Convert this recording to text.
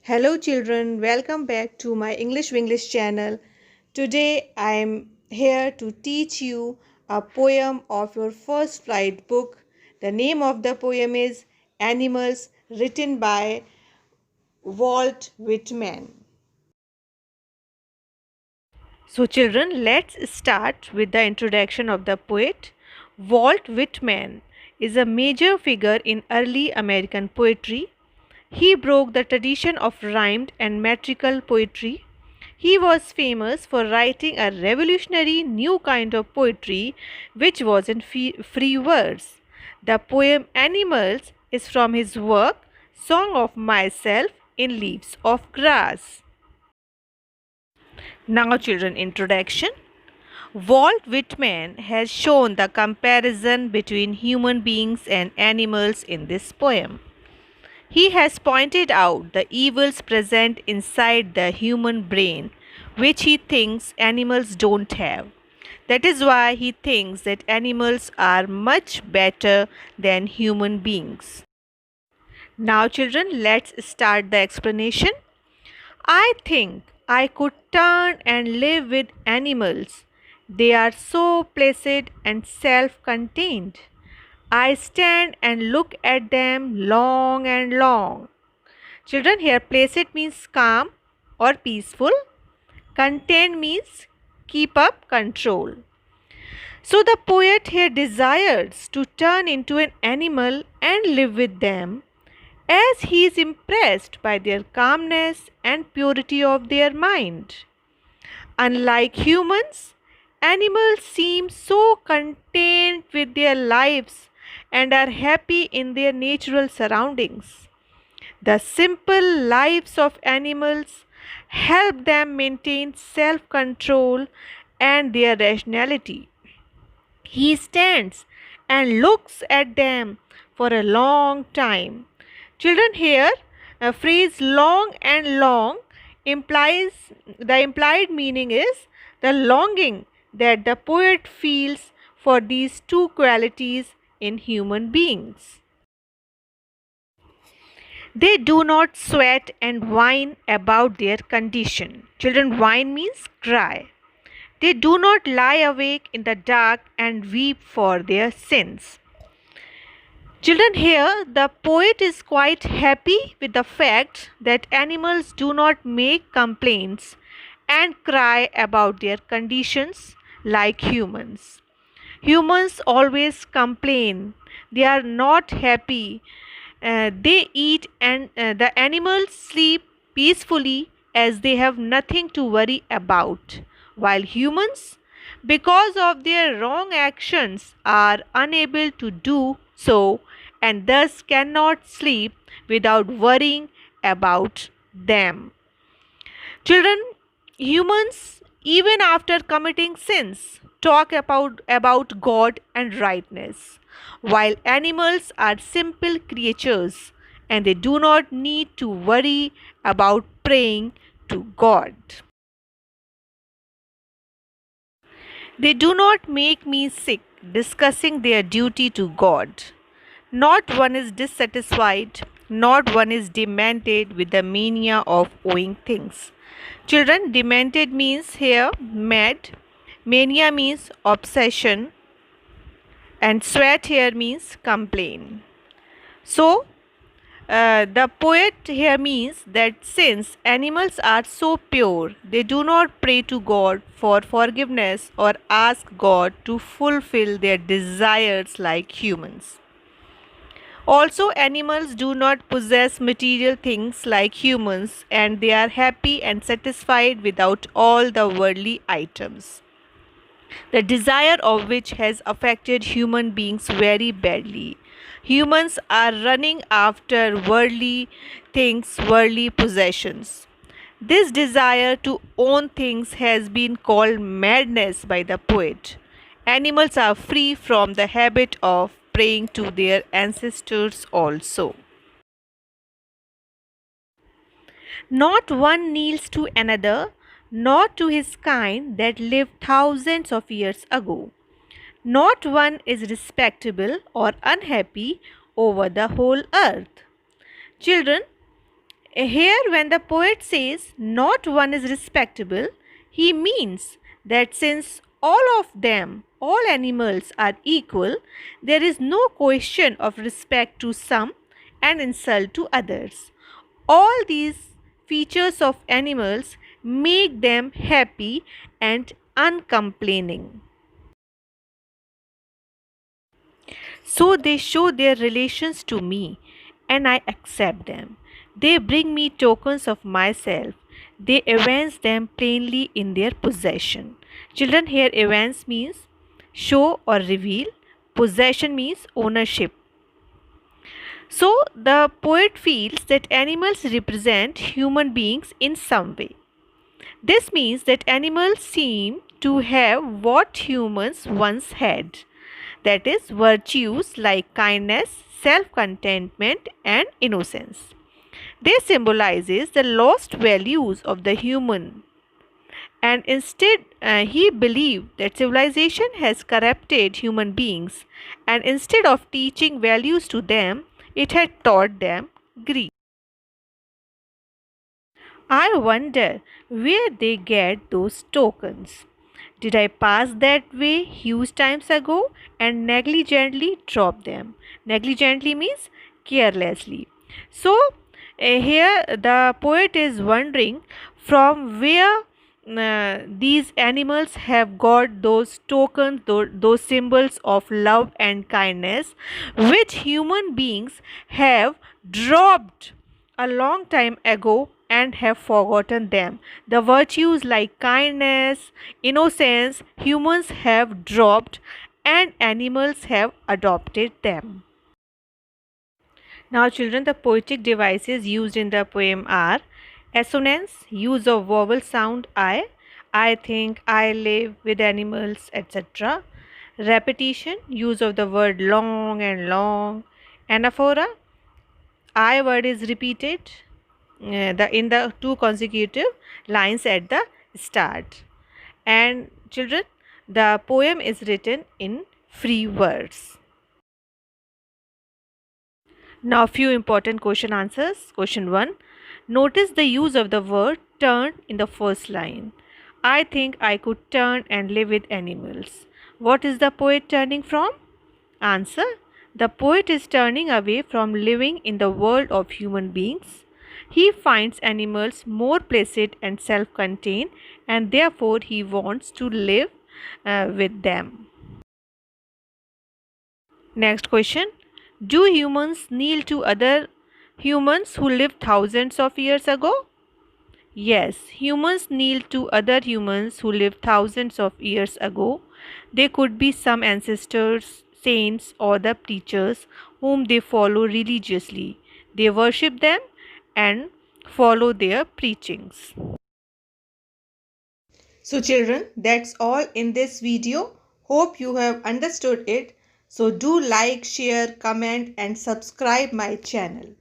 Hello children, welcome back to my English Winglish channel. Today I am here to teach you a poem of your first flight book. The name of the poem is Animals, written by Walt Whitman. So children, let's start with the introduction of the poet. Walt Whitman is a major figure in early American poetry. He broke the tradition of rhymed and metrical poetry. He was famous for writing a revolutionary new kind of poetry which was in free verse. The poem Animals is from his work Song of Myself in Leaves of Grass. Now children, introduction. Walt Whitman has shown the comparison between human beings and animals in this poem. He has pointed out the evils present inside the human brain, which he thinks animals don't have. That is why he thinks that animals are much better than human beings. Now, children, let's start the explanation. I think I could turn and live with animals. They are so placid and self contained. I stand and look at them long and long. Children, here placid means calm or peaceful. Contained means keep up control. So the poet here desires to turn into an animal and live with them as he is impressed by their calmness and purity of their mind. Unlike humans, animals seem so content with their lives and are happy in their natural surroundings. The simple lives of animals help them maintain self control and their rationality. He stands and looks at them for a long time. Children, here a phrase long and long implies the implied meaning is the longing that the poet feels for these two qualities in human beings. They do not sweat and whine about their condition. Children, whine means cry. They do not lie awake in the dark and weep for their sins. Children, here the poet is quite happy with the fact that animals do not make complaints and cry about their conditions like humans. Humans always complain, they are not happy. They eat and the animals sleep peacefully as they have nothing to worry about, while humans, because of their wrong actions, are unable to do so and thus cannot sleep without worrying about them. Children, humans, even after committing sins, talk about God and rightness, while animals are simple creatures and they do not need to worry about praying to God. They do not make me sick discussing their duty to God. Not one is dissatisfied, not one is demented with the mania of owing things. Children, demented means here mad, mania means obsession, and sweat here means complain. So, the poet here means that since animals are so pure, they do not pray to God for forgiveness or ask God to fulfill their desires like humans. Also, animals do not possess material things like humans and they are happy and satisfied without all the worldly items, the desire of which has affected human beings very badly. Humans are running after worldly things, worldly possessions. This desire to own things has been called madness by the poet. Animals are free from the habit of praying to their ancestors also. Not one kneels to another, nor to his kind that lived thousands of years ago. Not one is respectable or unhappy over the whole earth. Children, Here, when the poet says not one is respectable, he means that since all animals are equal, there is no question of respect to some and insult to others. All these features of animals make them happy and uncomplaining. So they show their relations to me, and I accept them. They bring me tokens of myself. They evince them plainly in their possession. Children, here evince means show or reveal. Possession means ownership. So the poet feels that animals represent human beings in some way. This means that animals seem to have what humans once had, that is, virtues like kindness, self contentment, and innocence. They symbolizes the lost values of the human, and instead he believed that civilization has corrupted human beings, and instead of teaching values to them, it had taught them greed. I wonder where they get those tokens. Did I pass that way huge times ago and negligently drop them? Negligently means carelessly. So, here the poet is wondering from where these animals have got those tokens, those symbols of love and kindness, which human beings have dropped a long time ago and have forgotten them. The virtues like kindness, innocence, humans have dropped and animals have adopted them. Now, children, the poetic devices used in the poem are assonance, use of vowel sound I think, I live with animals, etc. Repetition, use of the word long and long. Anaphora, I word is repeated in the two consecutive lines at the start. And children, the poem is written in free verse. Now, few important question answers. Question 1. Notice the use of the word turn in the first line. I think I could turn and live with animals. What is the poet turning from? Answer. The poet is turning away from living in the world of human beings. He finds animals more placid and self contained, and therefore he wants to live with them. Next question. Do humans kneel to other humans who lived thousands of years ago? Yes, humans kneel to other humans who lived thousands of years ago. They could be some ancestors, saints, or the preachers whom they follow religiously. They worship them and follow their preachings. So children, that's all in this video. Hope you have understood it. So do like, share, comment and subscribe my channel.